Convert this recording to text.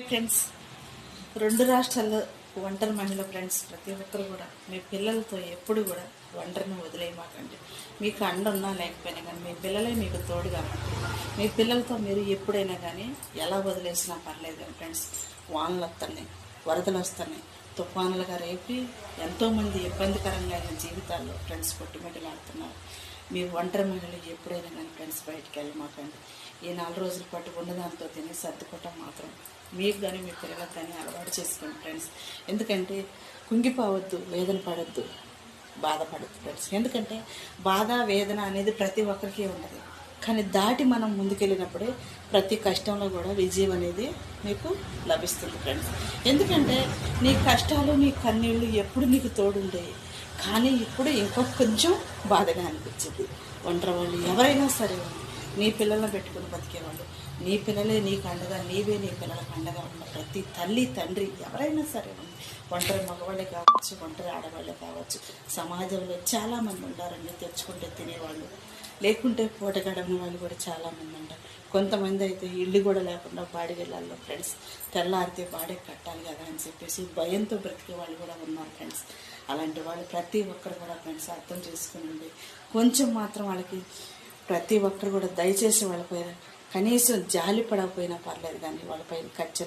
Friends, 2 రాష్ట్రాల్లో ఒంటరి మహిళ ఫ్రెండ్స్ ప్రతి ఒక్కరు కూడా మీ పిల్లలతో ఎప్పుడు కూడా ఒంటరిని వదిలేయమాకండి. మీకు అండ ఉన్నా లేకపోయినా కానీ మీ పిల్లలే మీకు తోడు కాబట్టి మీ పిల్లలతో మీరు ఎప్పుడైనా కానీ ఎలా వదిలేసినా పర్లేదు కానీ ఫ్రెండ్స్, వానలు వస్తున్నాయి, వరదలు వస్తున్నాయి, తుఫానులుగా రేపి ఎంతోమంది ఇబ్బందికరంగా అయిన జీవితాల్లో ఫ్రెండ్స్ కొట్టుమిట్టలాడుతున్నారు. మీ ఒంటరి మహిళలు ఎప్పుడైనా కానీ ఫ్రెండ్స్ బయటికి వెళ్ళమాకండి. ఈ 4 రోజుల పాటు ఉన్నదాంతో తిని సర్దుకోవటం మాత్రం మీకు కానీ మీ పిల్లలకు కానీ అలవాటు చేసుకోండి ఫ్రెండ్స్. ఎందుకంటే కుంగిపోవద్దు, వేదన పడద్దు, బాధపడద్దు ఫ్రెండ్స్. ఎందుకంటే బాధ వేదన అనేది ప్రతి ఒక్కరికి ఉంటుంది. కానీ దాటి మనం ముందుకెళ్ళినప్పుడే ప్రతి కష్టంలో కూడా విజయం అనేది మీకు లభిస్తుంది ఫ్రెండ్స్. ఎందుకంటే నీ కష్టాలు నీ కన్నీళ్ళు ఎప్పుడు నీకు తోడుండేవి, కానీ ఇప్పుడు ఇంకా కొంచెం బాధగా అనిపించింది. ఒంటరి వాళ్ళు ఎవరైనా సరే నీ పిల్లలను పెట్టుకుని బతికేవాళ్ళు, నీ పిల్లలే నీకు అండగా, నీవే నీ పిల్లలకు అండగా ఉన్న ప్రతి తల్లి తండ్రి ఎవరైనా సరే ఉంది. ఒంటరి మగవాళ్ళే కావచ్చు, ఒంటరి ఆడవాళ్ళే కావచ్చు, సమాజంలో చాలామంది ఉండారండి. తెచ్చుకుంటే తినేవాళ్ళు, లేకుంటే పూట గడవని వాళ్ళు కూడా చాలామంది ఉంటారు. కొంతమంది అయితే ఇల్లు కూడా లేకుండా బాడిగెళ్ళాలి ఫ్రెండ్స్. తెల్లారితే బాడీ కట్టాలి కదా అని చెప్పేసి భయంతో బ్రతికే వాళ్ళు కూడా ఉన్నారు ఫ్రెండ్స్. అలాంటి వాళ్ళు ప్రతి ఒక్కరు కూడా ఫ్రెండ్స్ అర్థం చేసుకుని కొంచెం మాత్రం వాళ్ళకి ప్రతి ఒక్కరు కూడా దయచేసి వాళ్ళపైన కనీసం జాలి పడకపోయినా పర్లేదు, కానీ వాళ్ళపైన ఖర్చులు